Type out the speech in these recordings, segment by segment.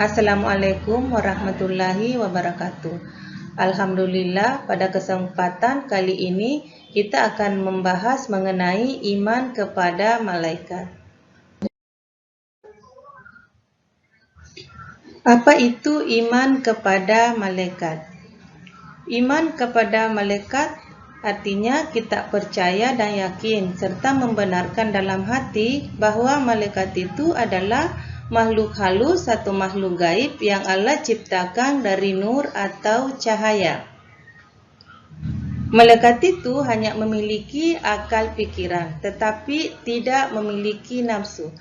Assalamualaikum warahmatullahi wabarakatuh. Alhamdulillah, pada kesempatan kali ini kita akan membahas mengenai iman kepada malaikat. Apa itu iman kepada malaikat? Iman kepada malaikat artinya kita percaya dan yakin serta membenarkan dalam hati bahwa malaikat itu adalah makhluk halus atau makhluk gaib yang Allah ciptakan dari nur atau cahaya. Malaikat itu hanya memiliki akal pikiran, tetapi tidak memiliki nafsu.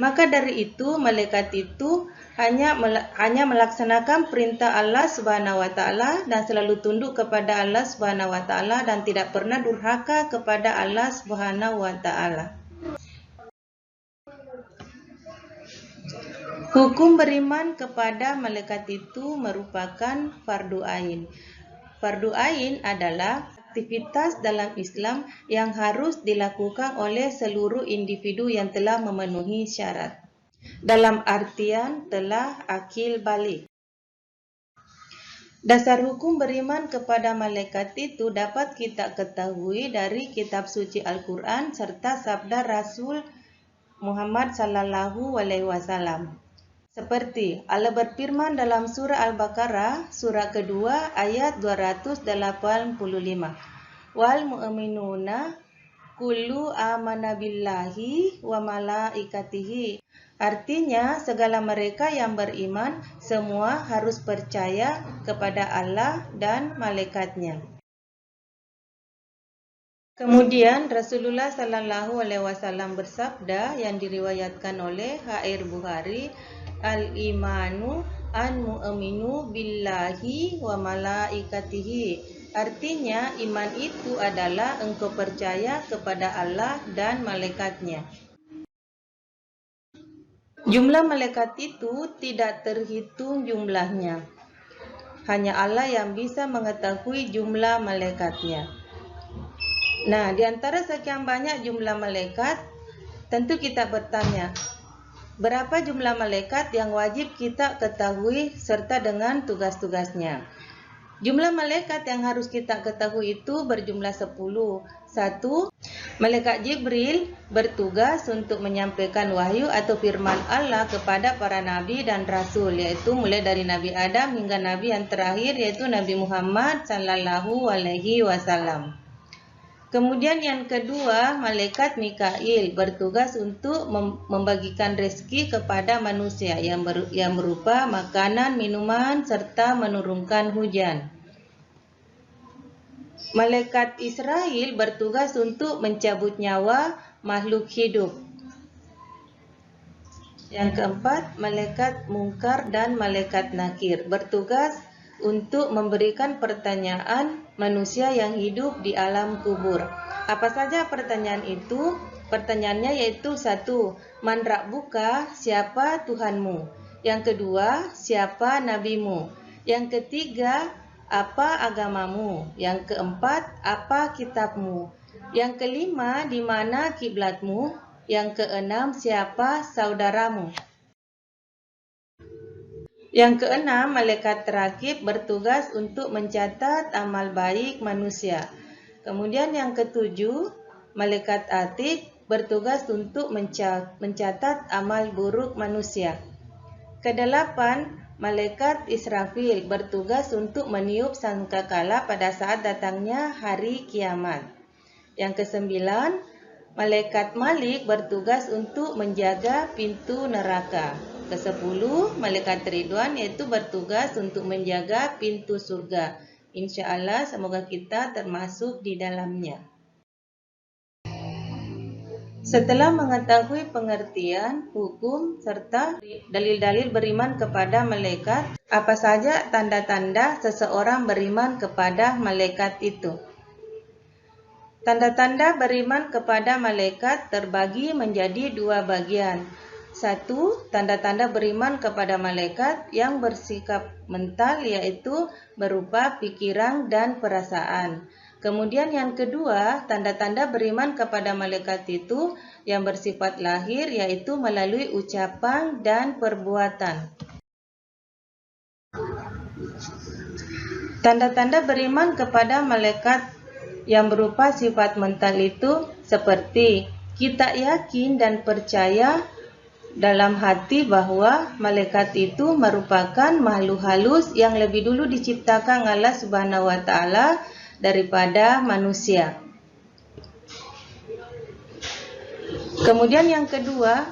Maka dari itu, malaikat itu hanya melaksanakan perintah Allah Subhanahu wa taala dan selalu tunduk kepada Allah Subhanahu wa taala dan tidak pernah durhaka kepada Allah Subhanahu wa taala. Hukum beriman kepada malaikat itu merupakan fardu ain. Fardu ain adalah aktivitas dalam Islam yang harus dilakukan oleh seluruh individu yang telah memenuhi syarat. Dalam artian telah akil balik. Dasar hukum beriman kepada malaikat itu dapat kita ketahui dari kitab suci Al-Quran serta sabda Rasul Muhammad Sallallahu Alaihi Wasallam. Seperti Allah berfirman dalam surah Al-Baqarah, surah kedua ayat 285. Wal mu'minuna kullu amana billahi wa malaikatihi. Artinya, segala mereka yang beriman semua harus percaya kepada Allah dan malaikatnya. Kemudian Rasulullah Sallallahu Alaihi Wasallam bersabda yang diriwayatkan oleh H.R. Bukhari, Al-imanu an mu'minu billahi wa malaikatihi. Artinya iman itu adalah engkau percaya kepada Allah dan malaikatnya. Jumlah malaikat itu tidak terhitung jumlahnya. Hanya Allah yang bisa mengetahui jumlah malaikatnya. Nah, di antara sekian banyak jumlah malaikat, tentu kita bertanya, berapa jumlah malaikat yang wajib kita ketahui serta dengan tugas-tugasnya? Jumlah malaikat yang harus kita ketahui itu berjumlah 10. 1. Malaikat Jibril bertugas untuk menyampaikan wahyu atau firman Allah kepada para nabi dan rasul, yaitu mulai dari Nabi Adam hingga nabi yang terakhir, yaitu Nabi Muhammad Sallallahu Alaihi Wasallam. Kemudian yang kedua, malaikat Mikail bertugas untuk membagikan rezeki kepada manusia yang berupa makanan, minuman, serta menurunkan hujan. Malaikat Israel bertugas untuk mencabut nyawa makhluk hidup. Yang keempat, malaikat Munkar dan malaikat Nakir bertugas untuk memberikan pertanyaan manusia yang hidup di alam kubur. Apa saja pertanyaan itu? Pertanyaannya yaitu 1. Man rabbuka, siapa Tuhanmu? Yang kedua, siapa nabimu? Yang ketiga, apa agamamu? Yang keempat, apa kitabmu? Yang kelima, di mana kiblatmu? Yang keenam, siapa saudaramu? Yang keenam, malaikat rakib bertugas untuk mencatat amal baik manusia. Kemudian yang ketujuh, malaikat atid bertugas untuk mencatat amal buruk manusia. Kedelapan, malaikat Israfil bertugas untuk meniup sangkakala pada saat datangnya hari kiamat. Yang kesembilan, malaikat Malik bertugas untuk menjaga pintu neraka. Ke-10, malaikat Ridwan yaitu bertugas untuk menjaga pintu surga. Insya Allah semoga kita termasuk di dalamnya. Setelah mengetahui pengertian, hukum, serta dalil-dalil beriman kepada malaikat, apa saja tanda-tanda seseorang beriman kepada malaikat itu? Tanda-tanda beriman kepada malaikat terbagi menjadi 2 bagian. 1. Tanda-tanda beriman kepada malaikat yang bersikap mental, yaitu berupa pikiran dan perasaan. Kemudian yang kedua, tanda-tanda beriman kepada malaikat itu yang bersifat lahir, yaitu melalui ucapan dan perbuatan. Tanda-tanda beriman kepada malaikat yang berupa sifat mental itu seperti kita yakin dan percaya dalam hati bahwa malaikat itu merupakan makhluk halus yang lebih dulu diciptakan Allah Subhanahu wa taala daripada manusia. Kemudian yang kedua,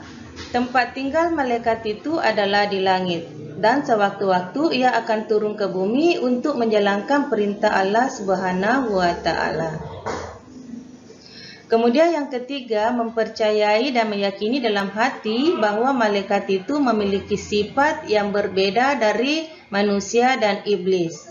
tempat tinggal malaikat itu adalah di langit, dan sewaktu-waktu ia akan turun ke bumi untuk menjalankan perintah Allah Subhanahu wa taala. Kemudian yang ketiga, mempercayai dan meyakini dalam hati bahwa malaikat itu memiliki sifat yang berbeda dari manusia dan iblis.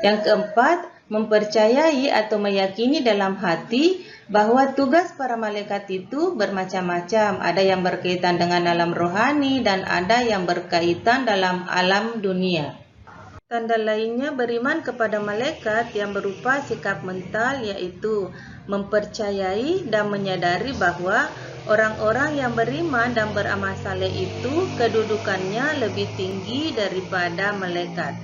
Yang keempat, mempercayai atau meyakini dalam hati bahwa tugas para malaikat itu bermacam-macam. Ada yang berkaitan dengan alam rohani dan ada yang berkaitan dalam alam dunia. Tanda lainnya beriman kepada malaikat yang berupa sikap mental, yaitu mempercayai dan menyadari bahwa orang-orang yang beriman dan beramal saleh itu kedudukannya lebih tinggi daripada malaikat.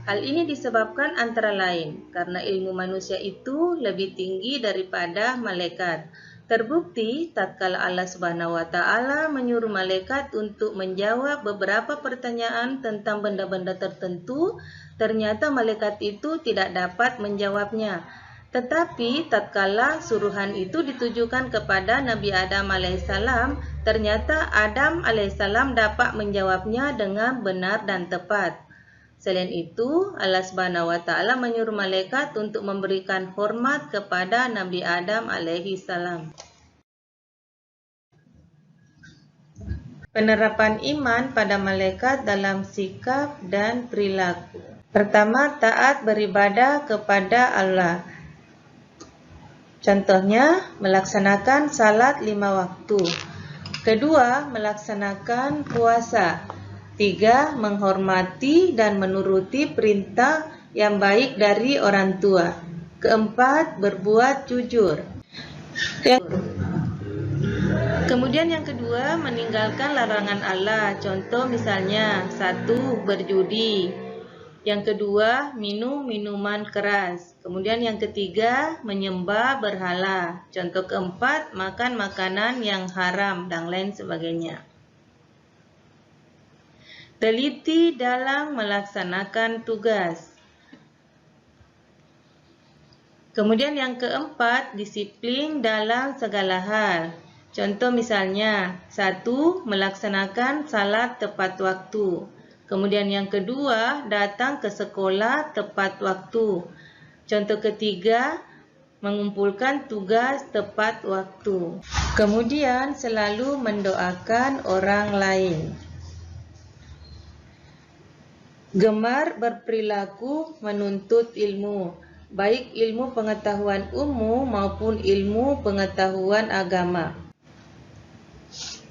Hal ini disebabkan antara lain karena ilmu manusia itu lebih tinggi daripada malaikat. Terbukti tatkala Allah Subhanahu wa taala menyuruh malaikat untuk menjawab beberapa pertanyaan tentang benda-benda tertentu, ternyata malaikat itu tidak dapat menjawabnya. Tetapi tatkala suruhan itu ditujukan kepada Nabi Adam alaihissalam, ternyata Adam alaihissalam dapat menjawabnya dengan benar dan tepat. Selain itu, Allah Subhanahu wa taala menyuruh malaikat untuk memberikan hormat kepada Nabi Adam alaihi salam. Penerapan iman pada malaikat dalam sikap dan perilaku. Pertama, taat beribadah kepada Allah. Contohnya, melaksanakan salat 5 waktu. Kedua, melaksanakan puasa. 3. Menghormati dan menuruti perintah yang baik dari orang tua. Keempat, berbuat jujur. Kemudian yang kedua, meninggalkan larangan Allah. Contoh misalnya, 1. Berjudi. Yang kedua, minum minuman keras. Kemudian yang ketiga, menyembah berhala. Contoh keempat, makan makanan yang haram dan lain sebagainya. Teliti dalam melaksanakan tugas. Kemudian yang keempat, disiplin dalam segala hal. Contoh misalnya, 1. Melaksanakan salat tepat waktu. Kemudian yang kedua, datang ke sekolah tepat waktu. Contoh ketiga, mengumpulkan tugas tepat waktu. Kemudian selalu mendoakan orang lain. Gemar berperilaku menuntut ilmu, baik ilmu pengetahuan umum maupun ilmu pengetahuan agama.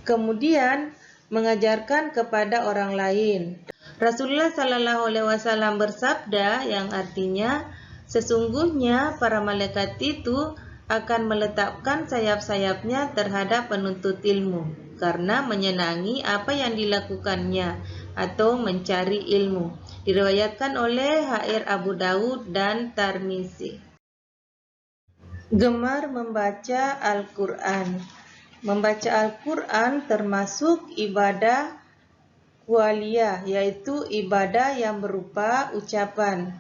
Kemudian mengajarkan kepada orang lain. Rasulullah Shallallahu Alaihi Wasallam bersabda yang artinya, sesungguhnya para malaikat itu akan meletakkan sayap-sayapnya terhadap penuntut ilmu karena menyenangi apa yang dilakukannya atau mencari ilmu. Diriwayatkan oleh HR Abu Daud dan Tirmizi. Gemar membaca Al-Quran. Membaca Al-Quran termasuk ibadah kualiyah, yaitu ibadah yang berupa ucapan.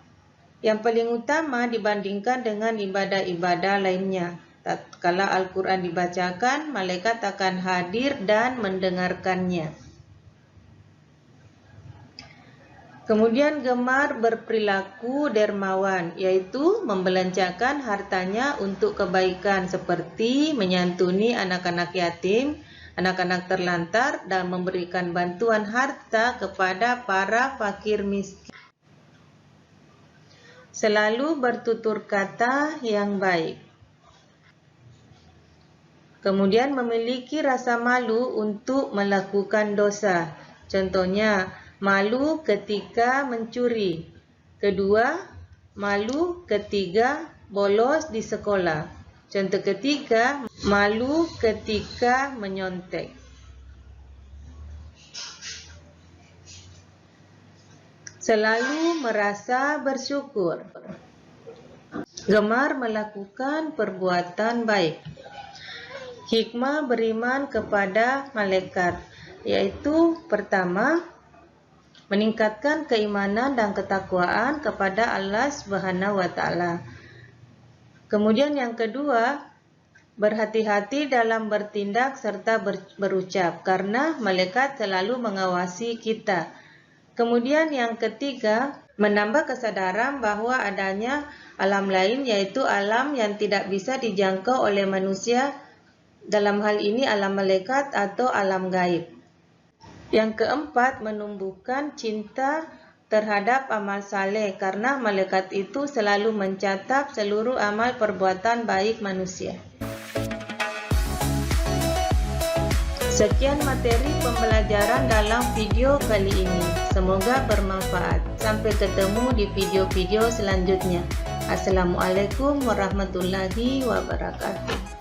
Yang paling utama dibandingkan dengan ibadah-ibadah lainnya. Tatkala Al-Quran dibacakan, malaikat akan hadir dan mendengarkannya. Kemudian gemar berperilaku dermawan, yaitu membelanjakan hartanya untuk kebaikan seperti menyantuni anak-anak yatim, anak-anak terlantar, dan memberikan bantuan harta kepada para fakir miskin. Selalu bertutur kata yang baik. Kemudian memiliki rasa malu untuk melakukan dosa. Contohnya, malu ketika mencuri. Kedua, malu ketika bolos di sekolah. Contoh ketiga, malu ketika menyontek. Selalu merasa bersyukur. Gemar melakukan perbuatan baik. Hikmah beriman kepada malaikat, yaitu pertama, meningkatkan keimanan dan ketakwaan kepada Allah Subhanahu wa Ta'ala. Kemudian yang kedua, berhati-hati dalam bertindak serta berucap, karena malaikat selalu mengawasi kita. Kemudian yang ketiga, menambah kesadaran bahwa adanya alam lain, yaitu alam yang tidak bisa dijangkau oleh manusia, dalam hal ini alam malaikat atau alam gaib. Yang keempat, menumbuhkan cinta terhadap amal saleh, karena malaikat itu selalu mencatat seluruh amal perbuatan baik manusia. Sekian materi pembelajaran dalam video kali ini. Semoga bermanfaat. Sampai ketemu di video-video selanjutnya. Assalamualaikum warahmatullahi wabarakatuh.